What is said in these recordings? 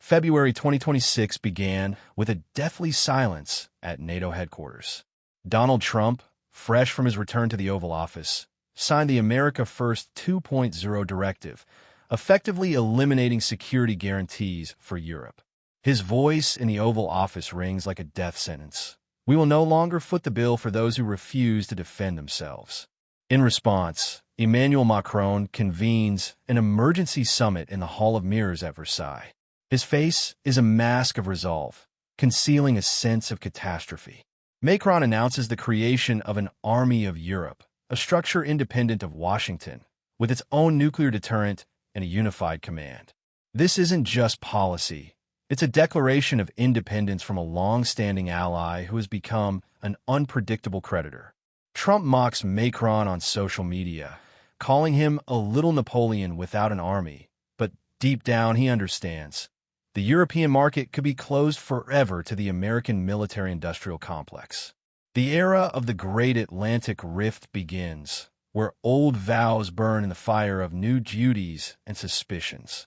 February 2026 began with a deathly silence at NATO headquarters. Donald Trump, fresh from his return to the Oval Office, signed the America First 2.0 directive, effectively eliminating security guarantees for Europe. His voice in the Oval Office rings like a death sentence. We will no longer foot the bill for those who refuse to defend themselves. In response, Emmanuel Macron convenes an emergency summit in the Hall of Mirrors at Versailles. His face is a mask of resolve, concealing a sense of catastrophe. Macron announces the creation of an Army of Europe, a structure independent of Washington, with its own nuclear deterrent and a unified command. This isn't just policy. It's a declaration of independence from a long-standing ally who has become an unpredictable creditor. Trump mocks Macron on social media, calling him a little Napoleon without an army, but deep down he understands. The European market could be closed forever to the American military-industrial complex. The era of the Great Atlantic Rift begins, where old vows burn in the fire of new duties and suspicions.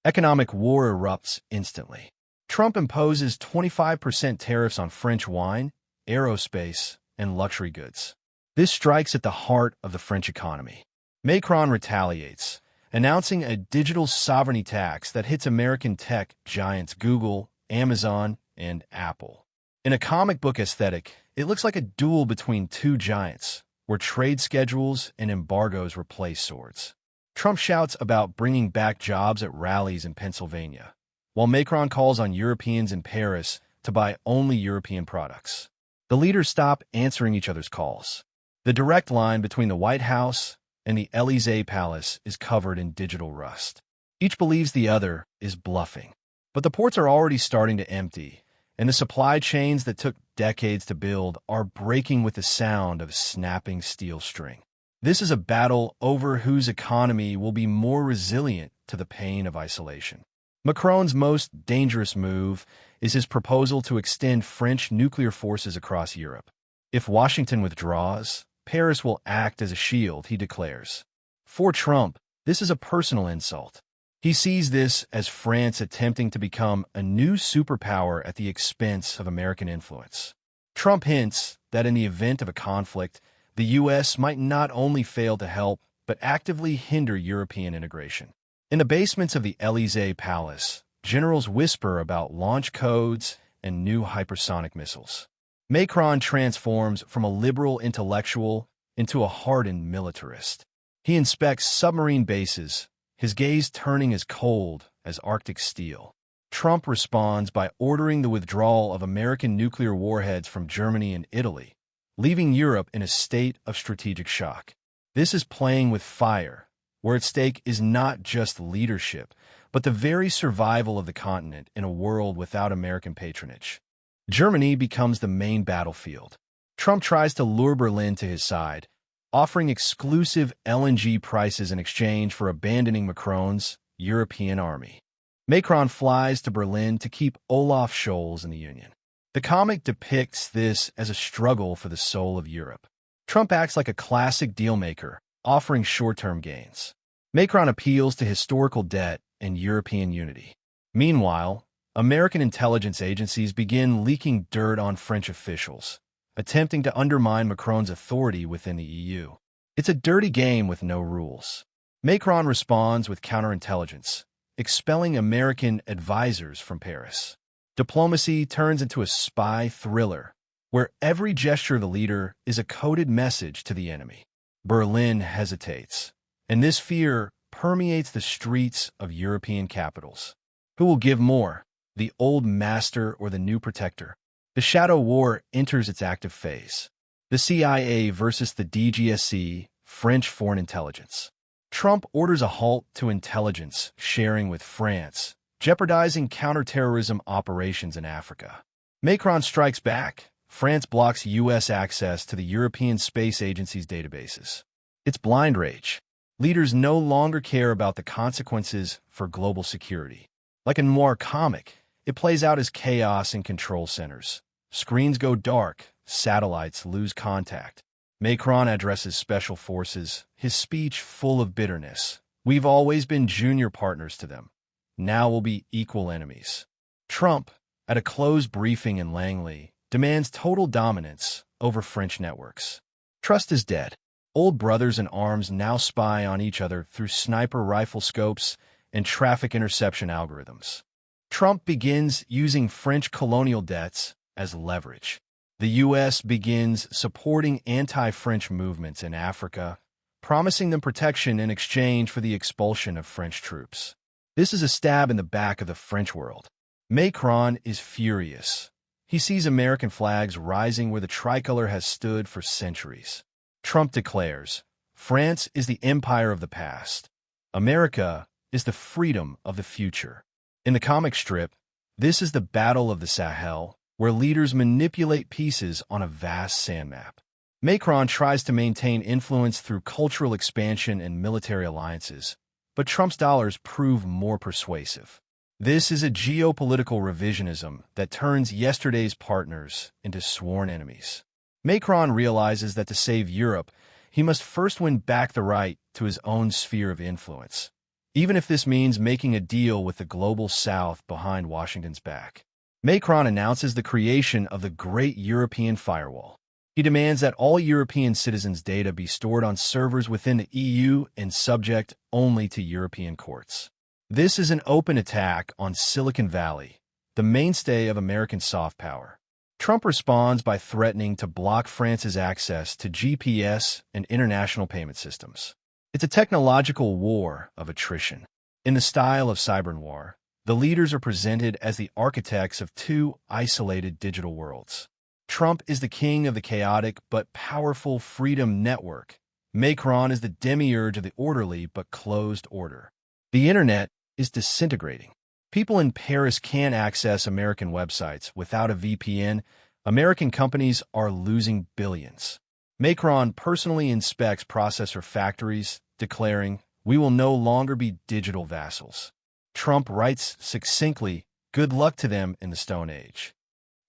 Economic war erupts instantly. Trump imposes 25% tariffs on French wine, aerospace, and luxury goods. This strikes at the heart of the French economy. Macron retaliates, announcing a digital sovereignty tax that hits American tech giants Google, Amazon, and Apple. In a comic book aesthetic, it looks like a duel between two giants, where trade schedules and embargoes replace swords. Trump shouts about bringing back jobs at rallies in Pennsylvania, while Macron calls on Europeans in Paris to buy only European products. The leaders stop answering each other's calls. The direct line between the White House and the Élysée Palace is covered in digital rust. Each believes the other is bluffing. But the ports are already starting to empty, and the supply chains that took decades to build are breaking with the sound of snapping steel string. This is a battle over whose economy will be more resilient to the pain of isolation. Macron's most dangerous move is his proposal to extend French nuclear forces across Europe. If Washington withdraws, Paris will act as a shield, he declares. For Trump, this is a personal insult. He sees this as France attempting to become a new superpower at the expense of American influence. Trump hints that in the event of a conflict, the U.S. might not only fail to help, but actively hinder European integration. In the basements of the Élysée Palace, generals whisper about launch codes and new hypersonic missiles. Macron transforms from a liberal intellectual into a hardened militarist. He inspects submarine bases, his gaze turning as cold as Arctic steel. Trump responds by ordering the withdrawal of American nuclear warheads from Germany and Italy, leaving Europe in a state of strategic shock. This is playing with fire, where at stake is not just leadership, but the very survival of the continent in a world without American patronage. Germany becomes the main battlefield. Trump tries to lure Berlin to his side, offering exclusive LNG prices in exchange for abandoning Macron's European army. Macron flies to Berlin to keep Olaf Scholz in the Union. The comic depicts this as a struggle for the soul of Europe. Trump acts like a classic dealmaker, offering short-term gains. Macron appeals to historical debt and European unity. Meanwhile, American intelligence agencies begin leaking dirt on French officials, attempting to undermine Macron's authority within the EU. It's a dirty game with no rules. Macron responds with counterintelligence, expelling American advisors from Paris. Diplomacy turns into a spy thriller, where every gesture of the leader is a coded message to the enemy. Berlin hesitates, and this fear permeates the streets of European capitals. Who will give more, the old master or the new protector? The shadow war enters its active phase. The CIA versus the DGSE, French foreign intelligence. Trump orders a halt to intelligence sharing with France, jeopardizing counterterrorism operations in Africa. Macron strikes back. France blocks U.S. access to the European Space Agency's databases. It's blind rage. Leaders no longer care about the consequences for global security. Like a noir comic, it plays out as chaos in control centers. Screens go dark, satellites lose contact. Macron addresses special forces, his speech full of bitterness. We've always been junior partners to them. now will be equal enemies. Trump, at a closed briefing in Langley, demands total dominance over French networks. Trust is dead. Old brothers in arms now spy on each other through sniper rifle scopes and traffic interception algorithms. Trump begins using French colonial debts as leverage. The U.S. begins supporting anti-French movements in Africa, promising them protection in exchange for the expulsion of French troops. This is a stab in the back of the French world. Macron is furious. He sees American flags rising where the tricolor has stood for centuries. Trump declares, France is the empire of the past. America is the freedom of the future. In the comic strip, this is the Battle of the Sahel, where leaders manipulate pieces on a vast sand map. Macron tries to maintain influence through cultural expansion and military alliances, but Trump's dollars prove more persuasive. This is a geopolitical revisionism that turns yesterday's partners into sworn enemies. Macron realizes that to save Europe, he must first win back the right to his own sphere of influence, even if this means making a deal with the global South behind Washington's back. Macron announces the creation of the Great European Firewall. He demands that all European citizens' data be stored on servers within the EU and subject only to European courts. This is an open attack on Silicon Valley, the mainstay of American soft power. Trump responds by threatening to block France's access to GPS and international payment systems. It's a technological war of attrition. In the style of cyber noir, the leaders are presented as the architects of two isolated digital worlds. Trump is the king of the chaotic but powerful freedom network. Macron is the demiurge of the orderly but closed order. The internet is disintegrating. People in Paris can't access American websites without a VPN. American companies are losing billions. Macron personally inspects processor factories, declaring, "We will no longer be digital vassals." Trump writes succinctly, "Good luck to them in the Stone Age."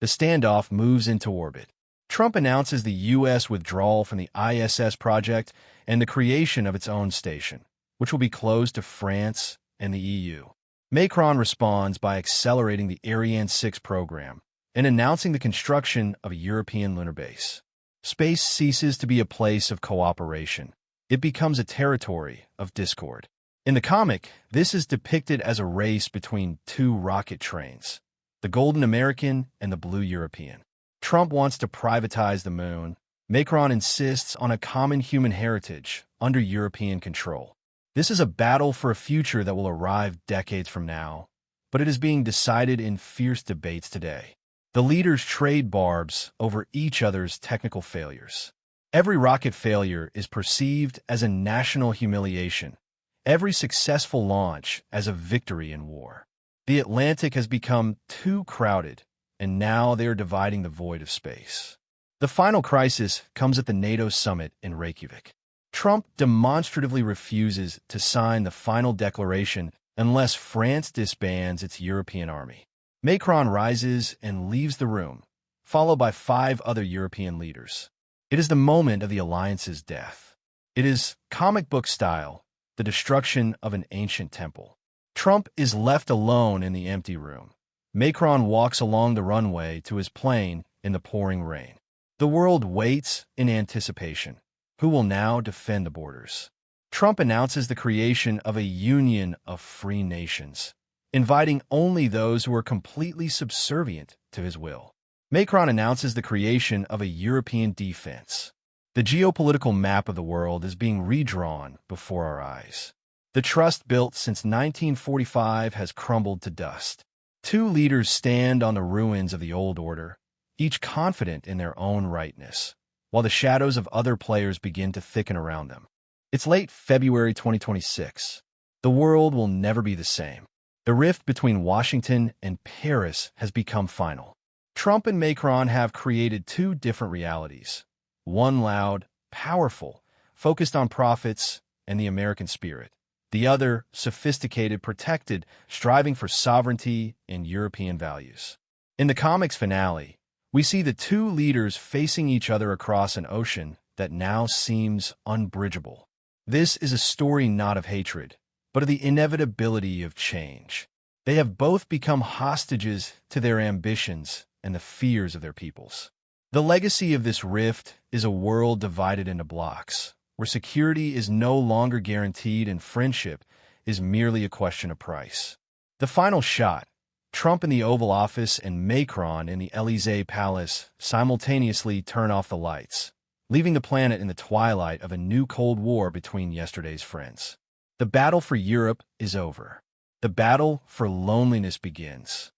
The standoff moves into orbit. Trump announces the U.S. withdrawal from the ISS project and the creation of its own station, which will be closed to France and the EU. Macron responds by accelerating the Ariane 6 program and announcing the construction of a European lunar base. Space ceases to be a place of cooperation. It becomes a territory of discord. In the comic, this is depicted as a race between two rocket trains, the Golden American and the Blue European. Trump wants to privatize the moon. Macron insists on a common human heritage under European control. This is a battle for a future that will arrive decades from now, but it is being decided in fierce debates today. The leaders trade barbs over each other's technical failures. Every rocket failure is perceived as a national humiliation, every successful launch as a victory in war. The Atlantic has become too crowded, and now they are dividing the void of space. The final crisis comes at the NATO summit in Reykjavik. Trump demonstratively refuses to sign the final declaration unless France disbands its European army. Macron rises and leaves the room, followed by 5 other European leaders. It is the moment of the alliance's death. It is comic book style, the destruction of an ancient temple. Trump is left alone in the empty room. Macron walks along the runway to his plane in the pouring rain. The world waits in anticipation. Who will now defend the borders? Trump announces the creation of a union of free nations, inviting only those who are completely subservient to his will. Macron announces the creation of a European defense. The geopolitical map of the world is being redrawn before our eyes. The trust built since 1945 has crumbled to dust. Two leaders stand on the ruins of the old order, each confident in their own rightness, while the shadows of other players begin to thicken around them. It's late February 2026. The world will never be the same. The rift between Washington and Paris has become final. Trump and Macron have created two different realities. One loud, powerful, focused on profits and the American spirit. The other, sophisticated, protected, striving for sovereignty and European values. In the comic's finale, we see the two leaders facing each other across an ocean that now seems unbridgeable. This is a story not of hatred, but of the inevitability of change. They have both become hostages to their ambitions and the fears of their peoples. The legacy of this rift is a world divided into blocks, where security is no longer guaranteed and friendship is merely a question of price. The final shot: Trump in the Oval Office and Macron in the Élysée Palace simultaneously turn off the lights, leaving the planet in the twilight of a new Cold War between yesterday's friends. The battle for Europe is over. The battle for loneliness begins.